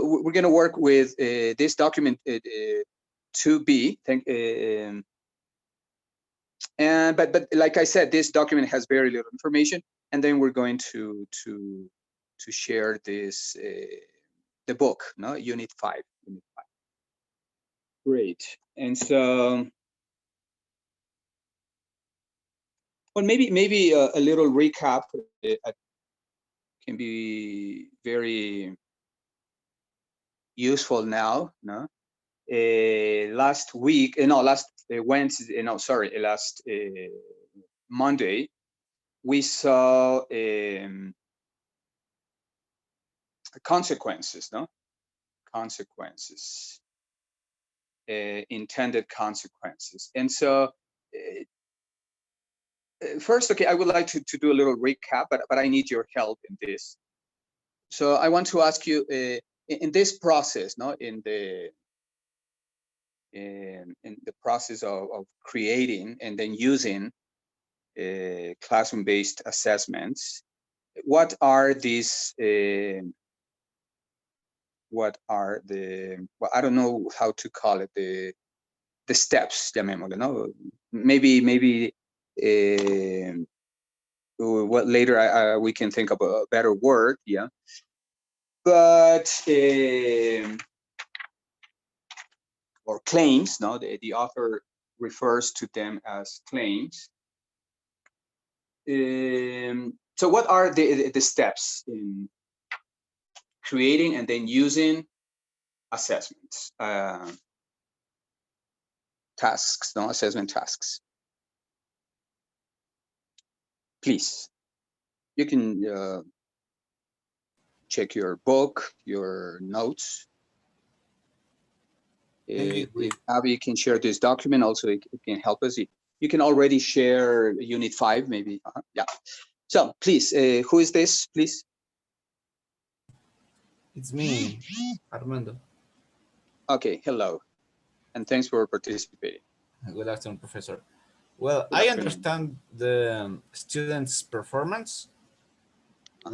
we're going to work with this document 2B. But like I said, this document has very little information, and then we're going to share this the book, no, Unit 5. Great. And so, well, maybe a little recap can be very useful now, no? Last week, last Wednesday, last Monday, we saw consequences, no? Consequences, intended consequences. And so, first, okay, I would like to do a little recap, but I need your help in this. So I want to ask you, in this process, no, in the process of creating and then using classroom-based assessments, what are these? What are the? Well, I don't know how to call it, the steps, llamémosle, no? Maybe. What later we can think of a better word, yeah. But or claims, no, the author refers to them as claims. So what are the steps in creating and then using assessments, tasks, no, assessment tasks? Please, you can check your book, your notes. If Abby can share this document, also it can help us. You can already share Unit 5, maybe. Yeah. So please, who is this, please? It's me, Armando. Okay, hello, and thanks for participating. Good afternoon, Professor. Well, I understand the students' performance.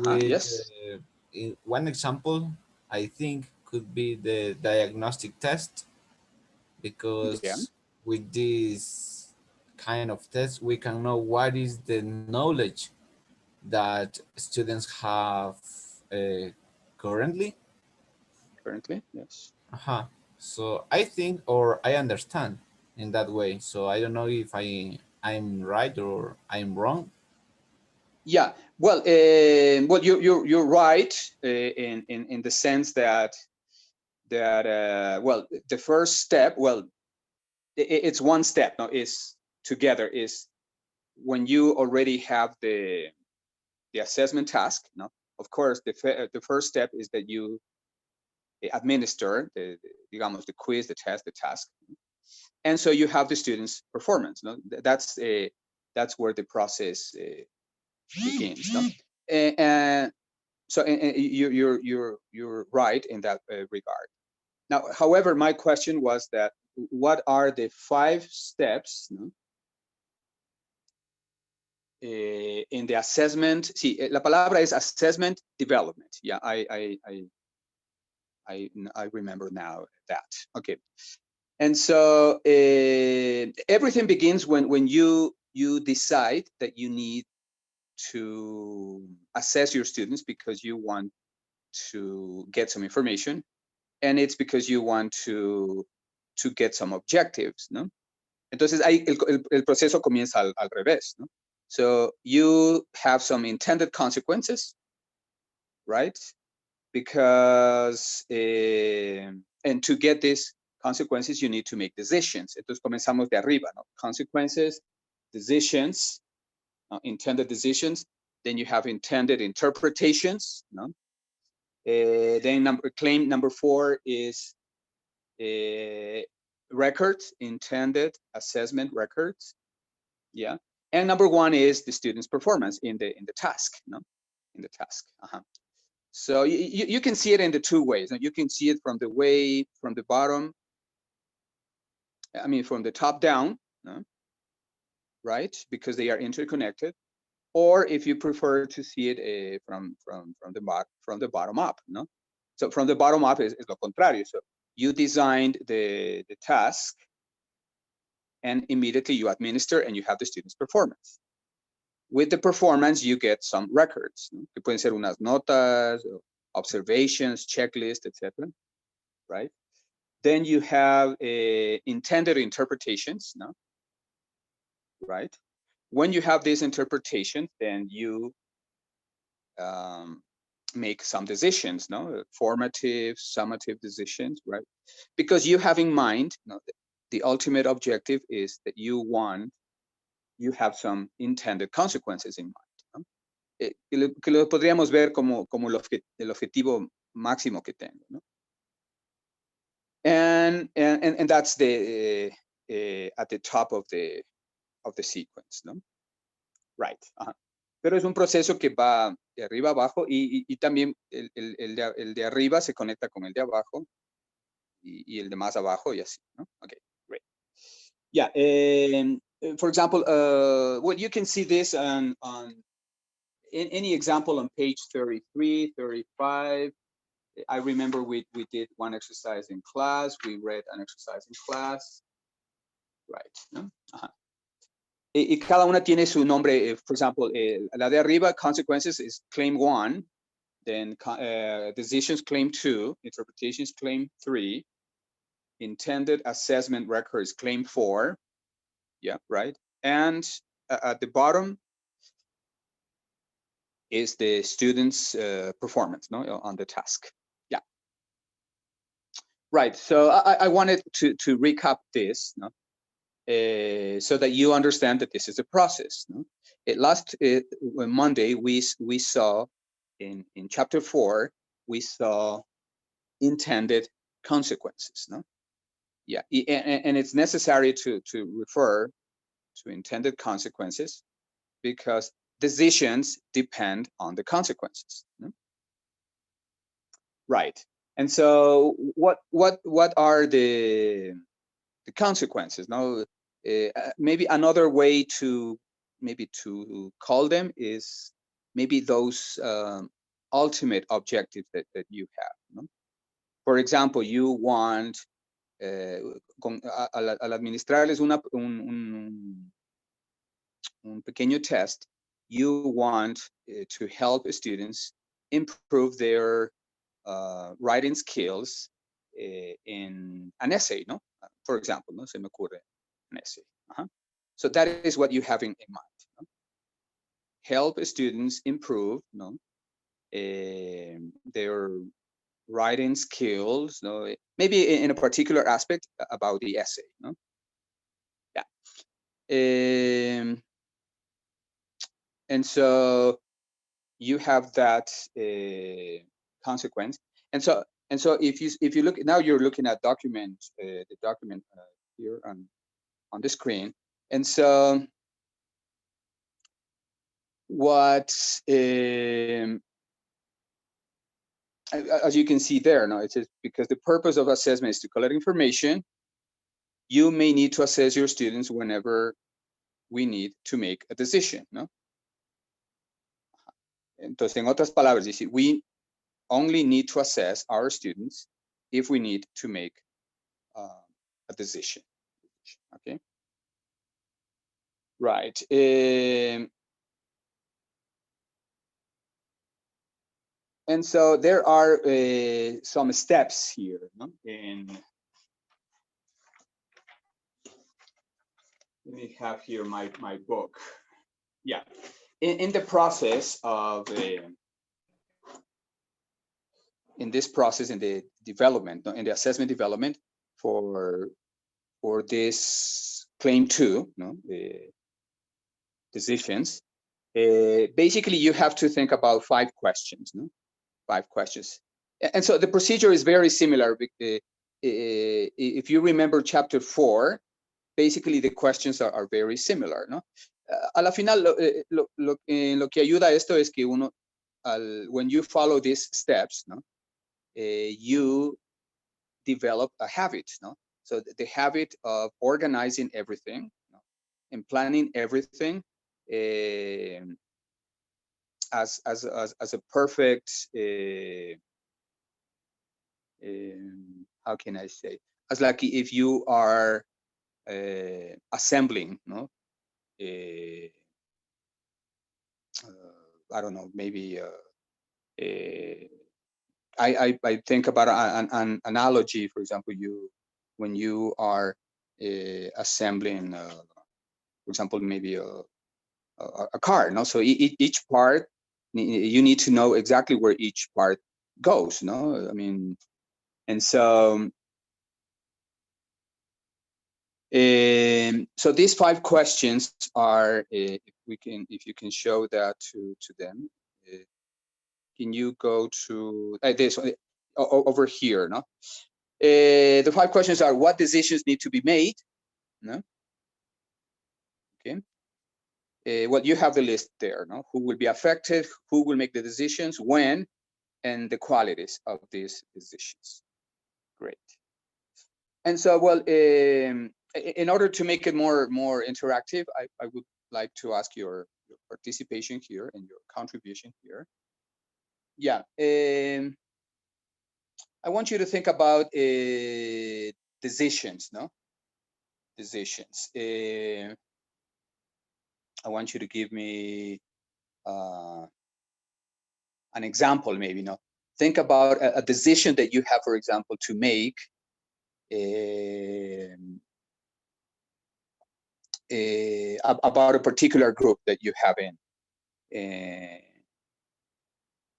Yes. In one example, I think, could be the diagnostic test, because with this kind of test, we can know what is the knowledge that students have currently. Currently, yes. So I think, or I understand in that way. So I don't know if I'm right or I'm wrong. Yeah, well, you're right in the sense that well, the first step, well, it's one step, no, is together, is when you already have the assessment task, no. Of course, the first step is that you administer digamos, the quiz, the test, the task, and so you have the students' performance. No, that's where the process begins. No, and so you're right in that regard. Now, however, my question was that what are the 5 steps, no, in the assessment? Sí, la palabra es assessment development. Yeah, I remember now that. Okay. And so everything begins when you decide that you need to assess your students because you want to get some information, and it's because you want to get some objectives, ¿no? Entonces ahí el proceso comienza al revés, ¿no? So you have some intended consequences, right? Because and to get these consequences, you need to make decisions. Entonces comenzamos de arriba, ¿no? Consequences, decisions, intended decisions. Then you have intended interpretations, no? Then claim number 4 is records, intended assessment records. Yeah. And number 1 is the student's performance in the task, no? In the task. So you can see it in the 2 ways. You can see it from the bottom, I mean, from the top down, no? Right? Because they are interconnected. Or if you prefer to see it from the bottom up, no? So from the bottom up is lo contrario. So you designed the task, and immediately you administer and you have the student's performance. With the performance, you get some records, ¿no? Que pueden ser unas notas, observations, checklists, etc. Right? Then you have intended interpretations, no? Right? When you have these interpretations, then you make some decisions, no? Formative, summative decisions, right? Because you have in mind, no, the ultimate objective is that you have some intended consequences in mind, ¿no? Que lo podríamos ver como el objetivo máximo que tengo, ¿no? And that's the at the top of the sequence, ¿no? Right. Pero es un proceso que va de arriba a abajo y también el de arriba se conecta con el de abajo y el de más abajo y así, ¿no? Okay, great. Yeah. For example, well, you can see this on in any example on page 33, 35. I remember we did one exercise in class. We read an exercise in class. Right. ¿No? Y cada una tiene su nombre. For example, la de arriba, consequences, is claim 1. Then decisions, claim 2. Interpretations, claim 3. Intended assessment records, claim 4. Yeah, right. And at the bottom is the student's performance, no, on the task. Yeah. Right. So I wanted to recap this, no? So that you understand that this is a process. No? Last Monday, we saw in chapter 4, we saw intended consequences. No? Yeah, and it's necessary to refer to intended consequences because decisions depend on the consequences. No? Right. And so what are the consequences? No? Maybe another way to call them is maybe those ultimate objectives that you have, ¿no? For example, you want al administrarles un pequeño test, you want to help students improve their writing skills in an essay, no? For example, no, se me ocurre an essay. So that is what you have in mind. No? Help students improve, no, their writing skills, no, maybe in a particular aspect about the essay. No? Yeah. And so you have that consequence. And so if you look now, you're looking at the document here on the screen. And so what as you can see there, no, it says because the purpose of assessment is to collect information, you may need to assess your students whenever we need to make a decision, no? Entonces, en otras palabras, dice, we only need to assess our students if we need to make a decision. Okay. Right. And so there are some steps here, no? Let me have here my book. Yeah. In the process of in this process, in the development, in the assessment development for this claim 2, no, decisions, basically you have to think about 5 questions, no? 5 questions. And so the procedure is very similar. If you remember chapter 4, basically the questions are very similar, no? A la final, lo que ayuda esto es que uno, when you follow these steps, no, you develop a habit, no? So the habit of organizing everything, no, and planning everything as a perfect how can I say? As like if you are assembling, no, I don't know, maybe I think about an analogy. For example, when you are assembling, for example, maybe a car, no. So each part, you need to know exactly where each part goes, no. I mean, and so. So these 5 questions are, if you can show that to them, can you go to this over here? No, the 5 questions are: what decisions need to be made? No, okay. Well, you have the list there. No, who will be affected? Who will make the decisions? When? And the qualities of these decisions. Great. And so, well, in order to make it more interactive, I would like to ask your participation here and your contribution here. Yeah, I want you to think about decisions, no? Decisions. I want you to give me an example, maybe, no? Think about a decision that you have, for example, to make about a particular group that you have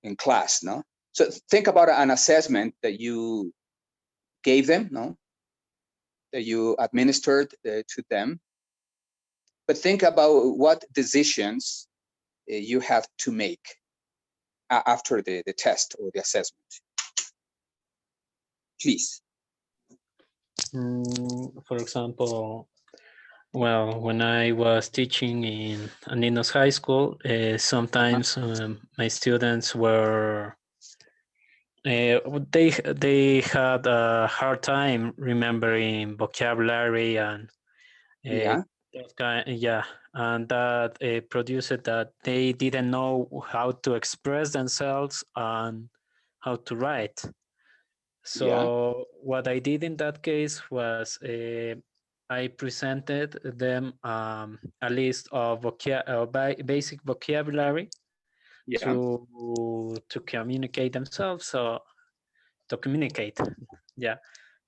in class, no? So think about an assessment that you gave them, no? That you administered to them. But think about what decisions you have to make after the test or the assessment. Please. For example, well, when I was teaching in Ninos High School, sometimes my students were they had a hard time remembering vocabulary and Yeah. And that produced that they didn't know how to express themselves and how to write. So what I did in that case was I presented them a list of basic vocabulary to communicate themselves. So to communicate, yeah.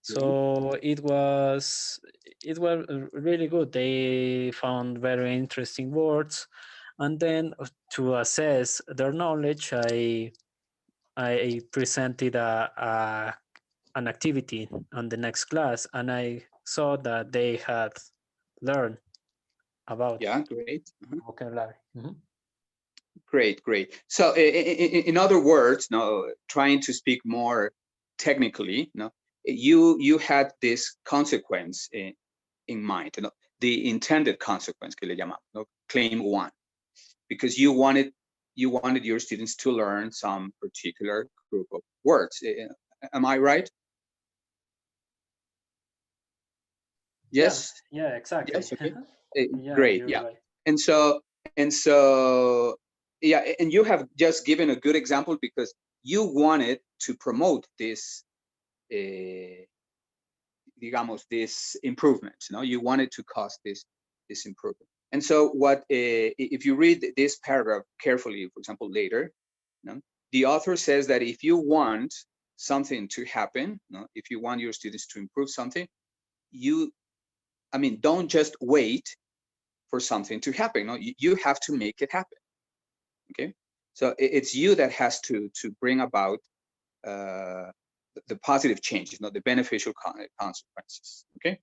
So it was really good. They found very interesting words, and then to assess their knowledge, I presented an activity on the next class, and I saw that they had learned about Great. vocabulary. Great. So in other words, no, trying to speak more technically, no, you had this consequence in mind, no, the intended consequence que le llamamos, no, claim 1, because you wanted your students to learn some particular group of words. Am I right? Yes. Yeah, exactly. Yes. Okay. Great. Yeah. Right. And so yeah, and you have just given a good example because you wanted to promote this digamos, this improvement. No, you wanted to cause this improvement. And so what if you read this paragraph carefully, for example, later, no, the author says that if you want something to happen, no, if you want your students to improve something, don't just wait for something to happen. No, you have to make it happen. Okay, so it's you that has to bring about the positive changes, not the beneficial consequences. Okay,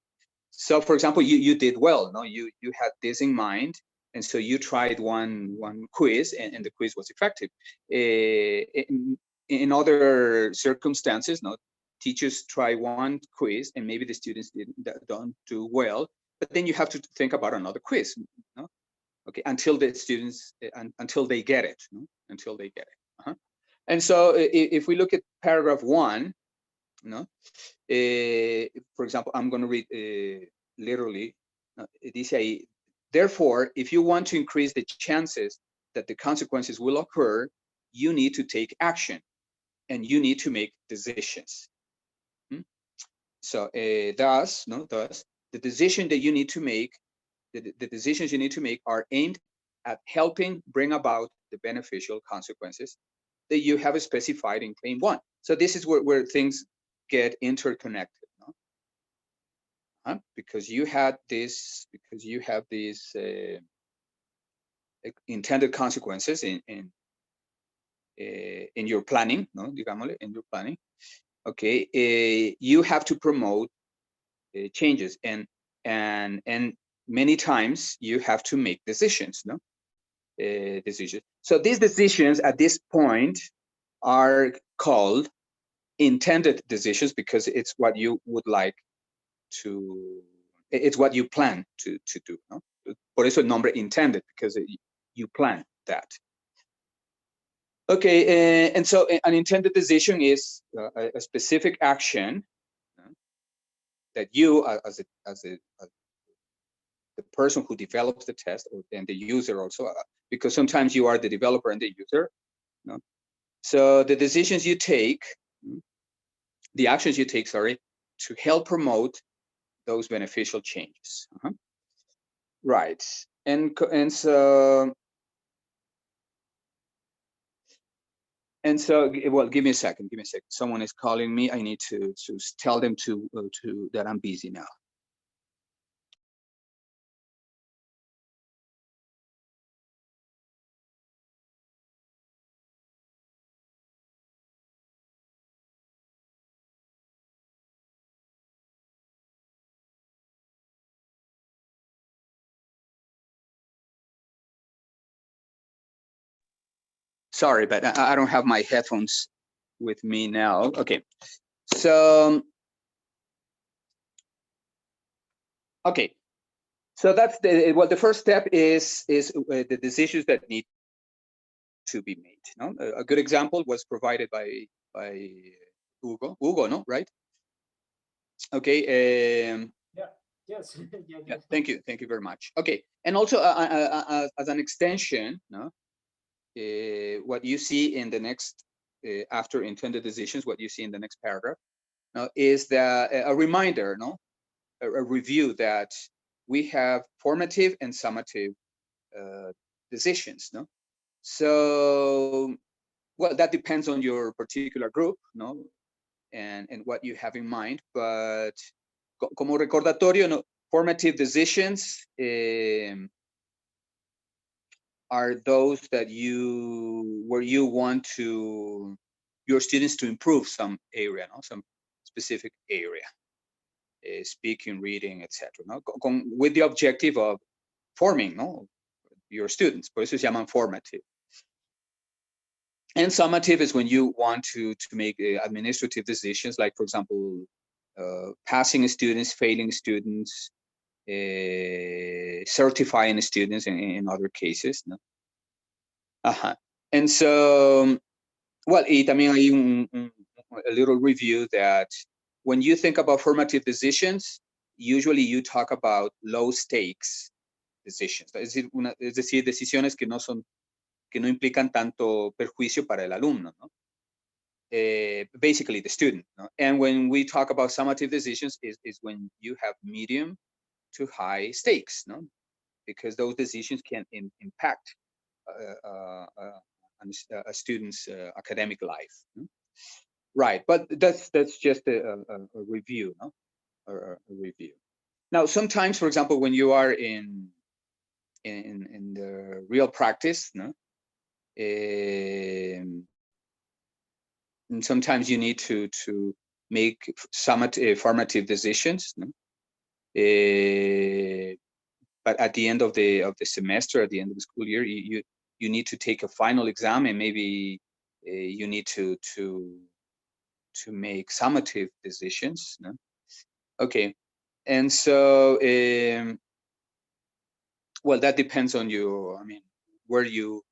so for example, you did well. No, you had this in mind, and so you tried one quiz, and the quiz was effective. In other circumstances, no, teachers try one quiz, and maybe the students don't do well, but then you have to think about another quiz. No? Okay, until the students until they get it. No? Until they get it. And so if we look at paragraph 1, no, for example, I'm going to read literally. Dice ahí, therefore, if you want to increase the chances that the consequences will occur, you need to take action and you need to make decisions. So thus, the decision that you need to make, the decisions you need to make are aimed at helping bring about the beneficial consequences that you have specified in claim 1. So this is where things get interconnected, because you have these intended consequences in your planning, digámosle, in your planning. Okay, you have to promote changes, and many times you have to make decisions, decisions. So these decisions at this point are called intended decisions because it's what you would like to, it's what you plan to do, Por eso el nombre intended, because you plan that. Okay, and so an intended decision is a specific action that you, as the person who develops the test, and the user also, because sometimes you are the developer and the user. So the decisions you take, the actions you take, sorry, to help promote those beneficial changes. Right, and so. And so, well, give me a second. Someone is calling me. I need to tell them to that I'm busy now. Sorry, but I don't have my headphones with me now. Okay, so okay, so that's the first step is the decisions that need to be made. A good example was provided by Hugo. Hugo, no, right? Okay. Yes. Yeah, thank you very much. Okay, and also as an extension, what you see in the next, after intended decisions, what you see in the next paragraph, is that a reminder, a review that we have formative and summative decisions. So, well, that depends on your particular group, and what you have in mind, but como recordatorio, formative decisions are those that where you want your students to improve some area, some specific area, speaking, reading, etc. With the objective of forming, your students. Por eso se llaman formative. And summative is when you want to make administrative decisions, like, for example, passing students, failing students, certifying students in other cases. And so, well, y también hay a little review that when you think about formative decisions, usually you talk about low stakes decisions. Es decir, decisiones que no implican tanto perjuicio para el alumno, basically the student. And when we talk about summative decisions is when you have medium to high stakes, because those decisions can impact a student's academic life. Right, but that's just a review, or a review. Now, sometimes, for example, when you are in the real practice, and sometimes you need to make formative decisions, but at the end of the semester, at the end of the school year, you need to take a final exam, and maybe you need to make summative decisions. Okay, and so well, that depends on you. I mean, where you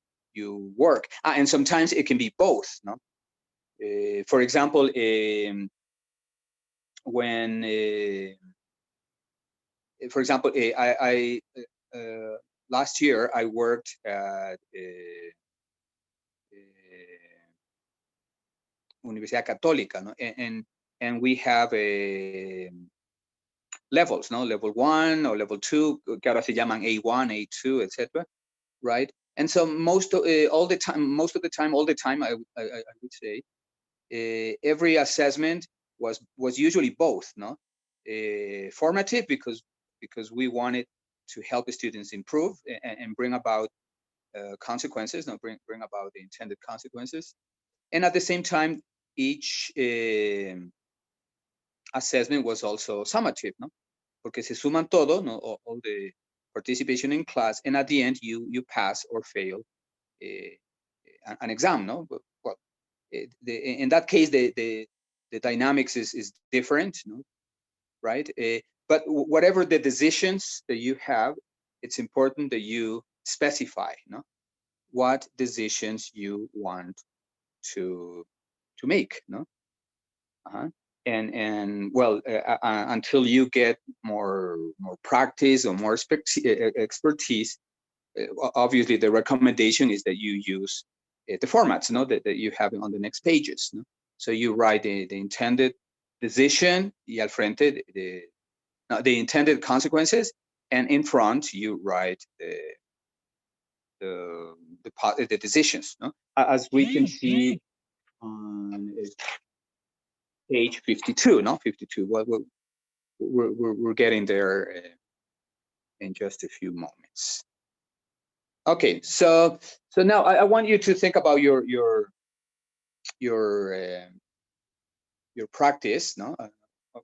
work, and sometimes it can be both. For example, when for example, I last year I worked at Universidad Católica, and and we have a levels, no, level 1 or level 2, que ahora se llaman A1, A2, etc. Right? And so most of all the time, I would say, every assessment was usually both, no, formative because we wanted to help the students improve and bring about consequences, no, bring about the intended consequences, and at the same time, each assessment was also summative, no, porque se suman todo, no, all the participation in class, and at the end you pass or fail an exam, no. But, well, in that case the dynamics is different, no, right? But whatever the decisions that you have, it's important that you specify, no, what decisions you want to make, no. And well, until you get more practice or more expertise, obviously the recommendation is that you use the formats, no, that you have on the next pages, no? So you write the intended decision, y al frente the intended consequences, and in front you write the decisions, no? As we can see on page 52, no, 52. Well, we're getting there in just a few moments. Okay, so now I want you to think about your practice, no. I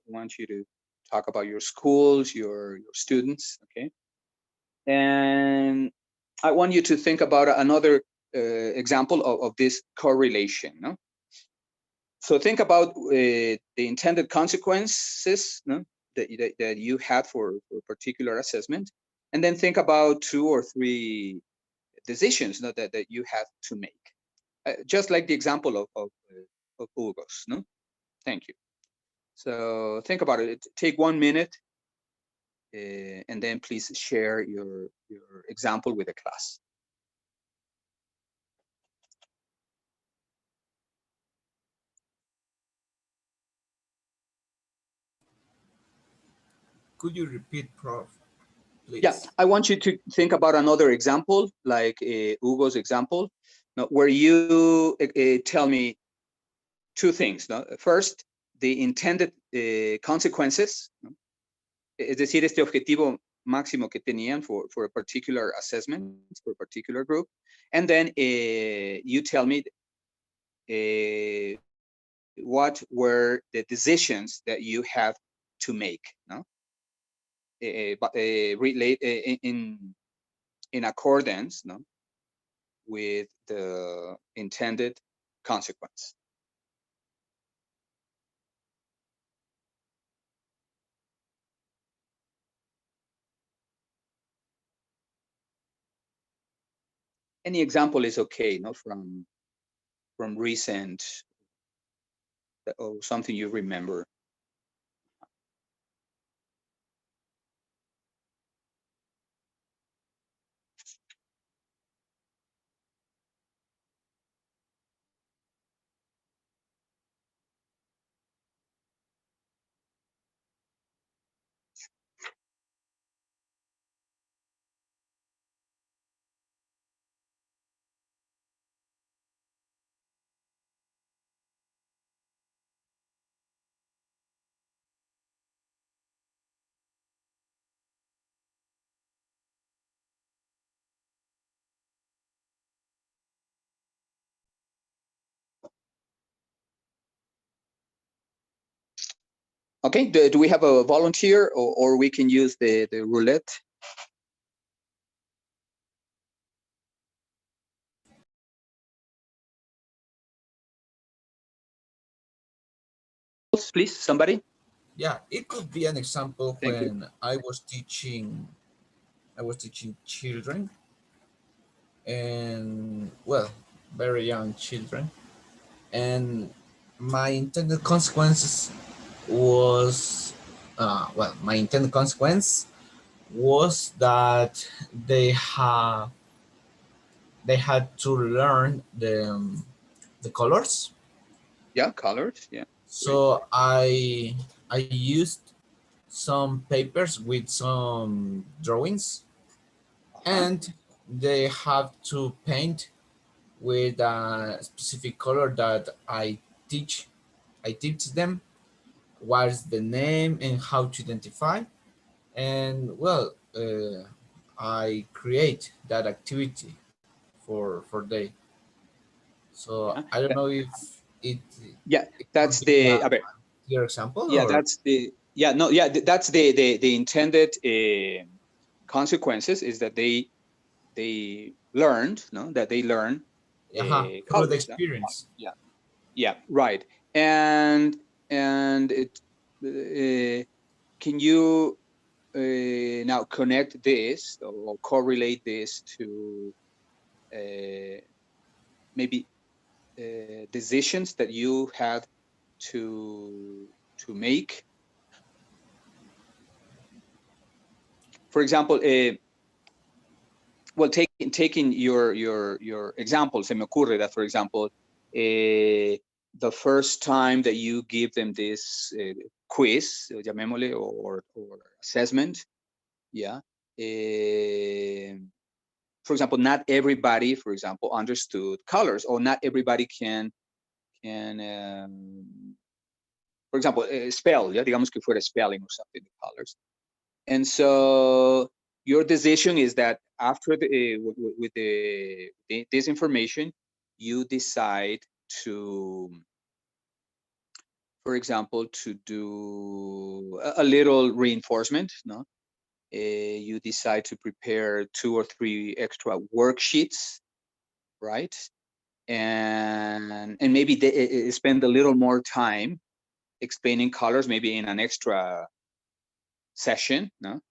want you to talk about your schools, your students, okay, and I want you to think about another example of this correlation, no. So think about the intended consequences, no, that you had for a particular assessment, and then think about 2 or 3 decisions, no, that you have to make, just like the example of Hugo's, no. Thank you. So think about it. Take 1 minute, and then please share your example with the class. Could you repeat, Prof, please? Yeah, I want you to think about another example, like Hugo's example, no, where you tell me 2 things, no? First, the intended consequences, no? Es decir, este objetivo máximo que tenían for a particular assessment, for a particular group, and then you tell me what were the decisions that you have to make, no? Relate in accordance, no, with the intended consequence. Any example is okay, no, from recent or something you remember. Okay, do we have a volunteer, or we can use the roulette? Please, somebody. Yeah, it could be an example. Thank you. When I was teaching children, and well, very young children, and my intended consequences was well, my intended consequence was that they had to learn the colors. Yeah, colors. Yeah. So I used some papers with some drawings, and they have to paint with a specific color that I teach them what's the name and how to identify. And well, I create that activity for they. So I don't know if it, Yeah, it that's could be the, a clear example, yeah, or that's the, yeah, no, yeah, that's the intended consequences, is that they learned, no, that they learn through the colors. experience. Yeah, yeah, right. And it, can you now connect this or correlate this to maybe decisions that you had to make? For example, well, taking your example, se me ocurre that, for example, the first time that you give them this quiz, llamémosle, or assessment, yeah. For example, not everybody, for example, understood colors, or not everybody can, for example, spell, yeah, digamos que fuera spelling or something, the colors. And so your decision is that after with this information, you decide to, for example, to do a little reinforcement, no? You decide to prepare 2 or 3 extra worksheets, right? And maybe spend a little more time explaining colors, maybe in an extra session, no?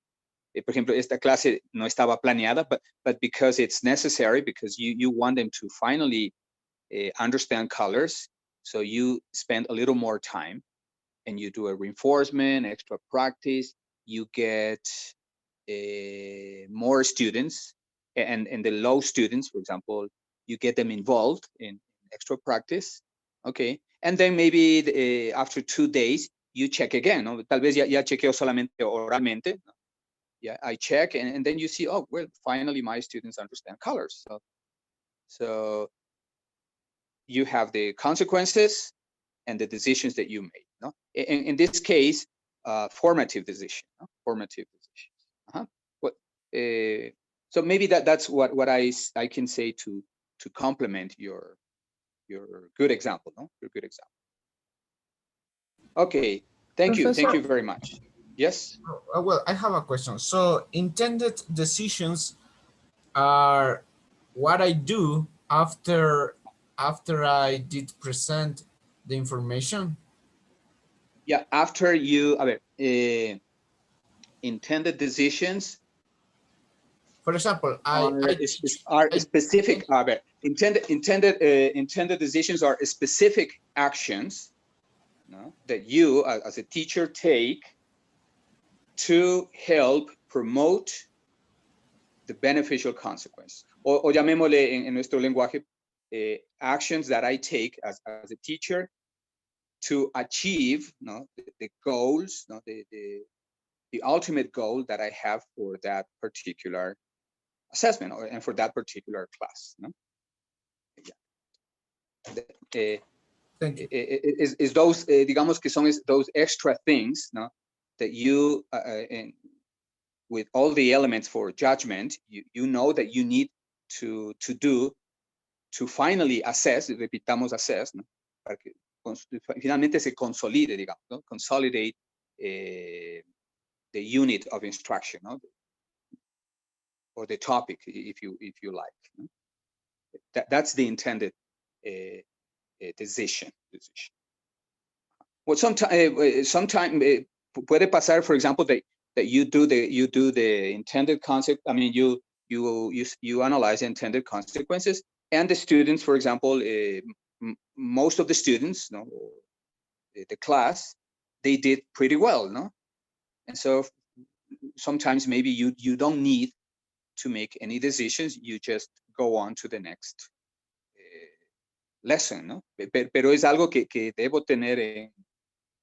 Por ejemplo, esta clase no estaba planeada, but because it's necessary, because you want them to finally understand colors, so you spend a little more time and you do a reinforcement, extra practice, you get more students, and the low students, for example, you get them involved in extra practice, okay? And then maybe after 2 days, you check again, ¿no? Tal vez ya chequeo solamente oralmente, ¿no? Yeah, I check, and then you see, oh, well, finally my students understand colors. So you have the consequences and the decisions that you made. No, in this case, formative decision, no? Formative decisions. What? So maybe that's what I can say to complement your good example. No, your good example. Okay, thank you very much. Yes. Well, I have a question. So intended decisions are what I do after I did present the information. Yeah, after you, intended decisions. For example, are specific. Intended decisions are specific actions, no, that you as a teacher take to help promote the beneficial consequence, o llamémosle en nuestro lenguaje, actions that I take as a teacher to achieve, no, the goals, no, the ultimate goal that I have for that particular assessment, and for that particular class. No? Yeah. Is those, digamos que son those extra things, no, that you, with all the elements for judgment, you know that you need to do to finally assess, repitamos assess, no, para que finalmente se consolide, digamos, no? Consolidate the unit of instruction, no? Or the topic, if you like. No? That's the intended decision. Well, sometime puede pasar, for example, that you do the intended concept. I mean, you analyze intended consequences, and the students, for example, most of the students, no, the class, they did pretty well, no, and so sometimes maybe you don't need to make any decisions. You just go on to the next lesson, ¿no? Pero es algo que debo tener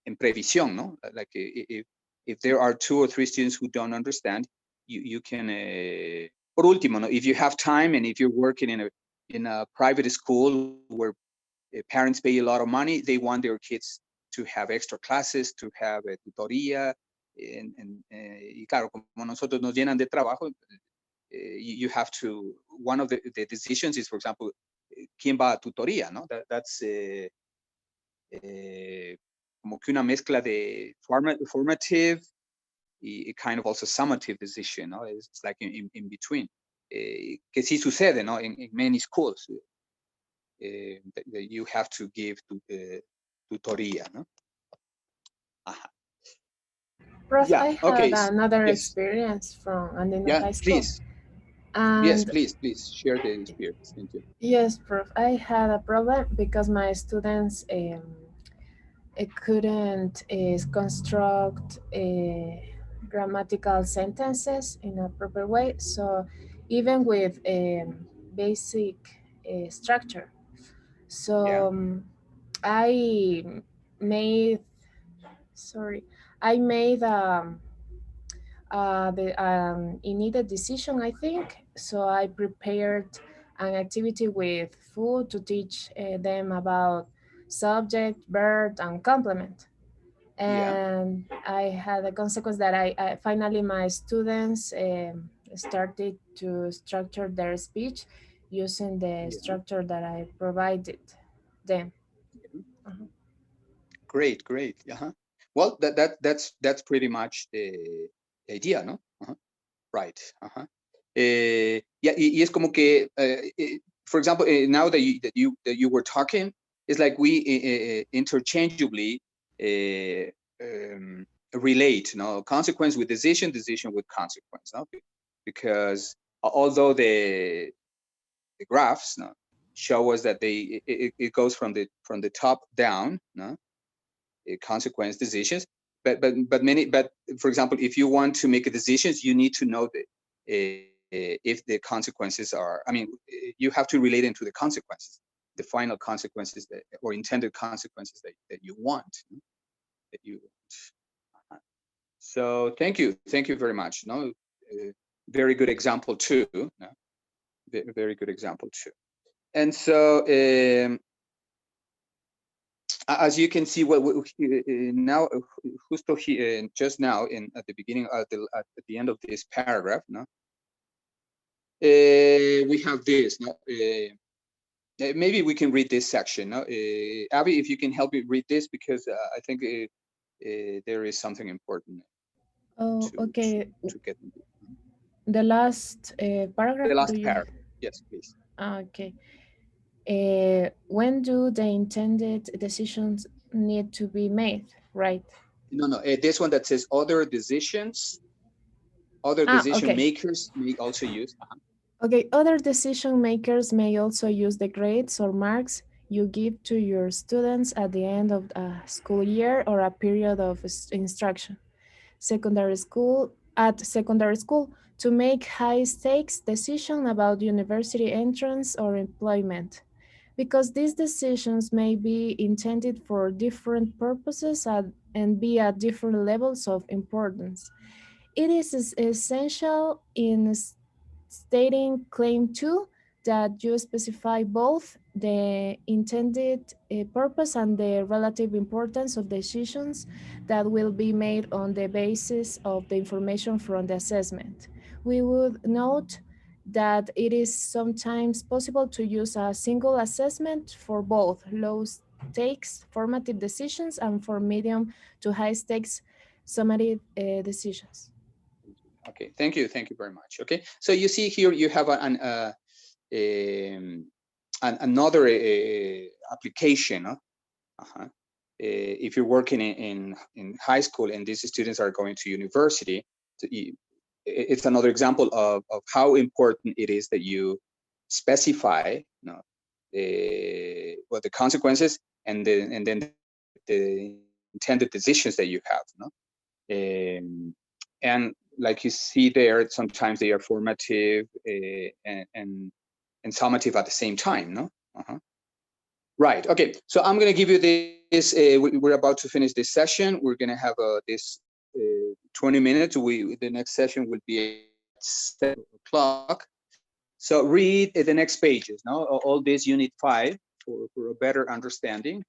en previsión, no? Like if there are 2 or 3 students who don't understand, you can, por último, no? If you have time and if you're working in a private school where parents pay a lot of money, they want their kids to have extra classes, to have a tutoría, y claro, como nosotros nos llenan de trabajo, you have to, one of the decisions is, for example, ¿quién va a tutoría, no? That's como que una mezcla de formative y kind of also summative decision, no? It's like in between. Que sí sucede, no? In many schools, that you have to give tutoría, no? Ajá. Prof, Yeah, I had okay. another Yes. experience from Andino Yeah, High School. please. And Yes, please share the experience. Thank you. yes, Prof, I had a problem because my students couldn't construct grammatical sentences in a proper way. So even with basic structure. So Yeah. I made the immediate decision, I think. So I prepared an activity with food to teach them about subject, verb, and complement. Yeah. And I had a consequence that I finally my students started to structure their speech using the structure that I provided them. Uh-huh. Great. Uh-huh. Well, that's pretty much the idea, no? Uh-huh. Right. Uh-huh. Yeah, y es como que, for example, now that you were talking, it's like we interchangeably relate, no, consequence with decision with consequence, no? Because although the graphs, no, show us that it goes from the top down, no, consequence decisions, but for example, if you want to make a decisions, you need to know that if the consequences are, I mean, you have to relate into the consequences, the final consequences that, or intended consequences that you want, that you. So thank you very much. No, very good example too. No? Very good example too. And so as you can see, what now, justo here, just now, at the beginning, at the end of this paragraph, no, we have this. No, maybe we can read this section. No, Abby, if you can help me read this, because I think there is something important. Oh, okay. To get the last paragraph. The last paragraph. Yes, please. Okay. When do the intended decisions need to be made, right? No, this one that says other decisions, decision makers may also use. Okay, other decision makers may also use the grades or marks you give to your students at the end of a school year or a period of instruction. At secondary school, to make high-stakes decisions about university entrance or employment, because these decisions may be intended for different purposes and be at different levels of importance. It is essential in stating claim 2 that you specify both the intended purpose and the relative importance of decisions that will be made on the basis of the information from the assessment. We would note that it is sometimes possible to use a single assessment for both low stakes formative decisions and for medium to high stakes summative decisions. Okay, thank you very much. Okay, so you see here you have another application. If you're working in high school and these students are going to university, it's another example of how important it is that you specify, what the consequences and then the intended decisions that you have. And like you see there, sometimes they are formative and summative at the same time, no? Right. Okay. So I'm going to give you this. We're about to finish this session. We're going to have this 20 minutes. The next session will be at 7 o'clock. So read the next pages. Now all this unit 5 for a better understanding.